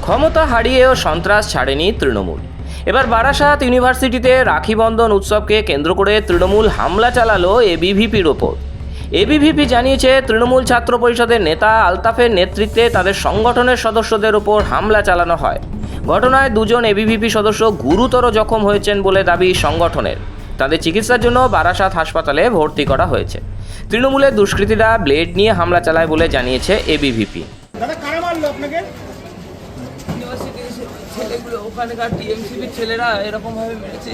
ক্ষমতা হারিয়েও সন্ত্রাস ছাড়েনি তৃণমূল। এবার বারাসাত ইউনিভার্সিটিতে রাখি বন্ধন উৎসবকে কেন্দ্র করে তৃণমূল হামলা চালালো এবিভিপির ওপর। এবিভিপি জানিয়েছে, তৃণমূল ছাত্র পরিষদের নেতা আলতাফের নেতৃত্বে তাদের সংগঠনের সদস্যদের ওপর হামলা চালানো হয়। ঘটনায় দুজন এবিভিপি সদস্য গুরুতর জখম হয়েছেন বলে দাবি সংগঠনের। তাদের চিকিৎসার জন্য বারাসাত হাসপাতালে ভর্তি করা হয়েছে। তৃণমূলের দুষ্কৃতীরা ব্লেড নিয়ে হামলা চালায় বলে জানিয়েছে এবিভিপি। দাদা কারা মারলো আপনাকে? ইউনিভার্সিটির ছেলেগুলো, ওখানকার টিএমসিবির ছেলেরা এরকম ভাবে মেরেছে,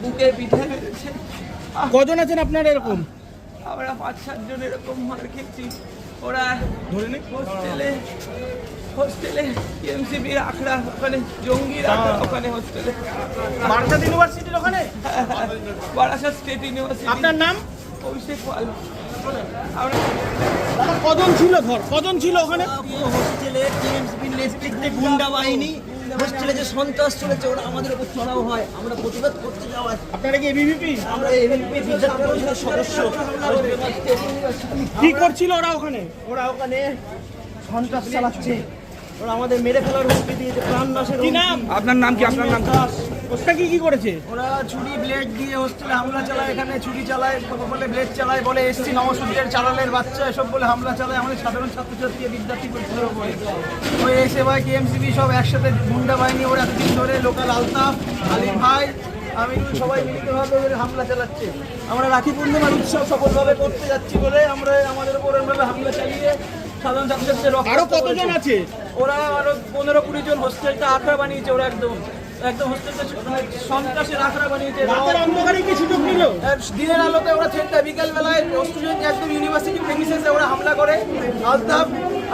বুকে পিঠে মেরেছে। কজন আছেন আপনারা এরকম? আমরা 5-7 জন এরকম মার খেয়েছি। ওরা ধরে নিন হোস্টেলে টিএমসিবির আখড়া, ওখানে জঙ্গির আখড়া, ওখানে হোস্টেলে। বারাসাত ইউনিভার্সিটির ওখানে? Barasat state university. আপনার নাম? অভিষেক পাল। আমরা দাদা কজন ছিল কজন ছিল ওখানে? হোস্টেলে টিএমসিপির নেতৃত্বে গুন্ডা বাহিনী হোস্টেলে যে সন্ত্রাস চলেছে ওরা আমাদের উপর চড়াও হয়, আমরা প্রতিবাদ করতে যাওয়ায় আপনারা কি এবিভিপি? আমরা এবিপি বিজেপি পরিষদের সদস্য। কি করছিল ওরা ওখানে? ওরা ওখানে সন্ত্রাস চালাচ্ছে, ওরা আমাদের মেরে ফেলার হুমকি দিয়েছে, প্রাণ নাশের কি নাম? আপনার নাম কি? আপনার নাম ওটা কি করেছে? ওরা ছুরি ব্লেড দিয়ে হোস্টেলে হামলা চালায়, এখানে ছুরি চালায়, বলে ব্লেড চালায়, বলে এসসি নবসূত্রের চালালের বাচ্চা এসব বলে হামলা চালায় আমাদের সাধারণ ছাত্রছাত্রী বিদ্যার্থী পরিষদের উপরে। ওই এসে ভাই টিএমসিবি সব একসাথে গুন্ডা বাহিনী ওরা এতদিন ধরে লোকাল আলতাফ, আলিম ভাই, আমিরুল সবাই মিলিতভাবে ওদের হামলা চালাচ্ছে। আমরা রাখি পূর্ণিমার উৎসব সফলভাবে করতে যাচ্ছি বলে আমরা আমাদের উপর এভাবে হামলা চালিয়ে সাধারণ ছাত্রছাত্রীদের রক্ষা আরো করতে কতজন বলেছে। আছে? ওরা আরো 15-20 জন হোস্টেলটা আখড়া বানিয়েছে, ওরা একদম হোস্টেলটা সন্ত্রাসের আখড়া বানিয়েছে। রাতের অন্ধকারে কি সুযোগ নিল? দিনের আলোতে ওরা ছেড়ে, বিকেল বেলায় স্টুডেন্ট একদম ইউনিভার্সিটি প্রেমিসেসে ওরা হামলা করে। আলতাফ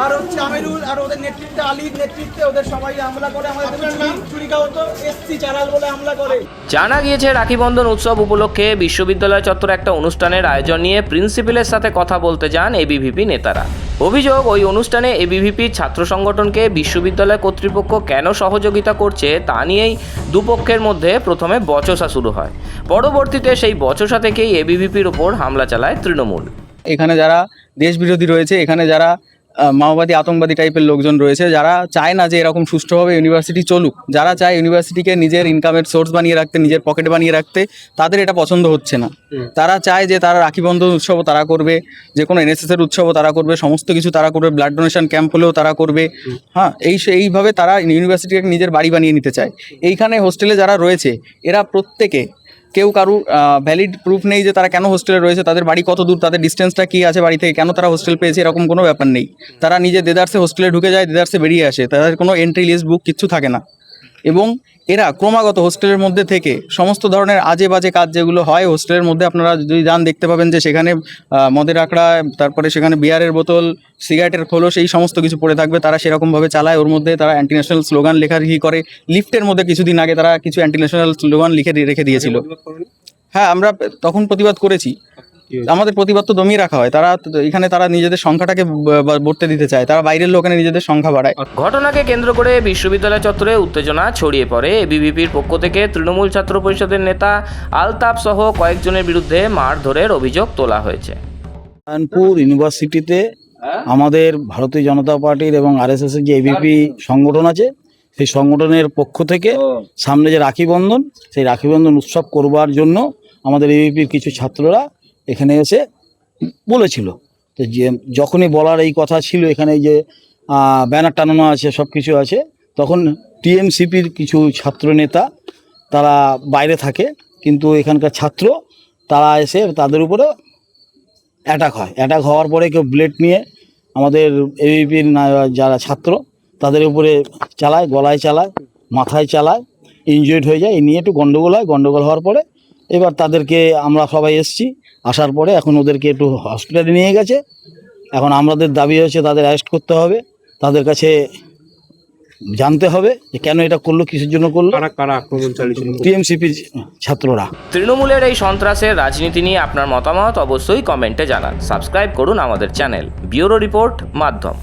আর হচ্ছে আমিরুল আর ওদের নেতৃত্বে, আলীর নেতৃত্বে ওদের সবাই হামলা করে, আমাদের চুরি খাওয়াতো, এসসি চালাল বলে হামলা করে। জানা গিয়েছে, রাখি বন্ধন উৎসব উপলক্ষে বিশ্ববিদ্যালয় চত্বরে একটা অনুষ্ঠানের আয়োজন নিয়ে প্রিন্সিপালের সাথে কথা বলতে যান এবিভিপি নেতারা। অভিযোগ, ওই অনুষ্ঠানে এবিভিপি ছাত্র সংগঠনকে বিশ্ববিদ্যালয় কর্তৃপক্ষ কেন সহযোগিতা করছে তা নিয়েই দুপক্ষের মধ্যে প্রথমে বচসা শুরু হয়। পরবর্তীতে সেই বচসা থেকেই এবিভিপির ওপর হামলা চালায় তৃণমূল। এখানে যারা দেশ বিরোধী রয়েছে, এখানে যারা মাওবাদী আতঙ্কবাদী টাইপের লোকজন রয়েছে, যারা চায় না যে এরকম সুষ্ঠুভাবে ইউনিভার্সিটি চলুক, যারা চায় ইউনিভার্সিটিকে নিজের ইনকামের সোর্স বানিয়ে রাখতে, নিজের পকেট বানিয়ে রাখতে, তাদের এটা পছন্দ হচ্ছে না। তারা চায় যে তারা রাখি বন্ধন উৎসবও তারা করবে, যে কোনো এনএসএসের উৎসবও তারা করবে, সমস্ত কিছু তারা করবে, ব্লাড ডোনেশন ক্যাম্প হলেও তারা করবে। হ্যাঁ, এইভাবে তারা ইউনিভার্সিটিকে নিজের বাড়ি বানিয়ে নিতে চায়। এইখানে হোস্টেলে যারা রয়েছে এরা প্রত্যেকে, কেউ কারু ভ্যালিড প্রুফ নেই যে তারা কেন হোস্টেলে রয়েছে, তাদের বাড়ি কত দূর, তাদের ডিস্টেন্সটা কী আছে বাড়ি থেকে, কেন তারা হোস্টেল পেয়েছে, এরকম কোনো ব্যাপার নেই। তারা নিজে দেদারসে হোস্টেলে ঢুকে যায়, দেদারসে বেরিয়ে আসে, তাদের কোনো এন্ট্রি লিস্ট বুক কিচ্ছু থাকে না। এবং এরা ক্রমাগত হোস্টেলের মধ্যে থেকে সমস্ত ধরনের আজে বাজে কাজ যেগুলো হয় হোস্টেলের মধ্যে, আপনারা যদি যান দেখতে পাবেন যে সেখানে মদের আখড়া, তারপরে সেখানে বিয়ারের বোতল, সিগারেটের খোলস, এই সমস্ত কিছু পড়ে থাকবে, তারা সেরকমভাবে চালায়। ওর মধ্যে তারা অ্যান্টি ন্যাশনাল স্লোগান লেখালেখি করে। লিফটের মধ্যে কিছুদিন আগে তারা কিছু অ্যান্টি ন্যাশনাল স্লোগান লিখে রেখে দিয়েছিল। হ্যাঁ, আমরা তখন প্রতিবাদ করেছি। আমাদের প্রতিবাদ তো দমিয়ে রাখা হয়। তারা নিজেদের সংখ্যাটাকে বাড়তে দিতে চায়, তারা বাইরের লোকেরা নিজেদের সংখ্যা বাড়ায়। ঘটনাকে কেন্দ্র করে বিশ্ববিদ্যালয় চত্বরে উত্তেজনা ছড়িয়ে পড়ে। এবিভিপির পক্ষ থেকে তৃণমূল ছাত্র পরিষদের নেতা আলতাফ সহ কয়েকজনের বিরুদ্ধে মারধরের অভিযোগ তোলা হয়েছে। নারায়ণপুর ইউনিভার্সিটিতে আমাদের ভারতীয় জনতা পার্টির এবং আরএসএস এর যে এবিপি সংগঠন আছে, সেই সংগঠনের পক্ষ থেকে সামনে যে রাখি বন্ধন, সেই রাখি বন্ধন উৎসব করবার জন্য আমাদের এবিপির কিছু ছাত্ররা এখানে এসে বলেছিল। তো যে যখনই বলার এই কথা ছিল, এখানে যে ব্যানার টানানো আছে, সব কিছু আছে, তখন টিএমসিপির কিছু ছাত্র নেতা তারা বাইরে থাকে, কিন্তু এখানকার ছাত্র তারা এসে তাদের উপরে অ্যাটাক হয়। অ্যাটাক হওয়ার পরে কেউ ব্লেড নিয়ে আমাদের এবিপির যারা ছাত্র তাদের উপরে চালায়, গলায় চালায়, মাথায় চালায়, ইনজুর্ড হয়ে যায়। এই নিয়ে একটু গন্ডগোল হয়। গন্ডগোল হওয়ার পরে এবার তাদেরকে আমরা সবাই এসছি, আসার পরে এখন ওদেরকে একটু হসপিটালে নিয়ে গেছে। এখন আমাদের দাবি হচ্ছে তাদের অ্যারেস্ট করতে হবে, তাদের কাছে জানতে হবে যে কেন এটা করলো, কিসের জন্য করলো। টিএমসিপির ছাত্ররা। তৃণমূলের এই সন্ত্রাসের রাজনীতি নিয়ে আপনার মতামত অবশ্যই কমেন্টে জানান। সাবস্ক্রাইব করুন আমাদের চ্যানেল। ব্যুরো রিপোর্ট, মাধ্যম।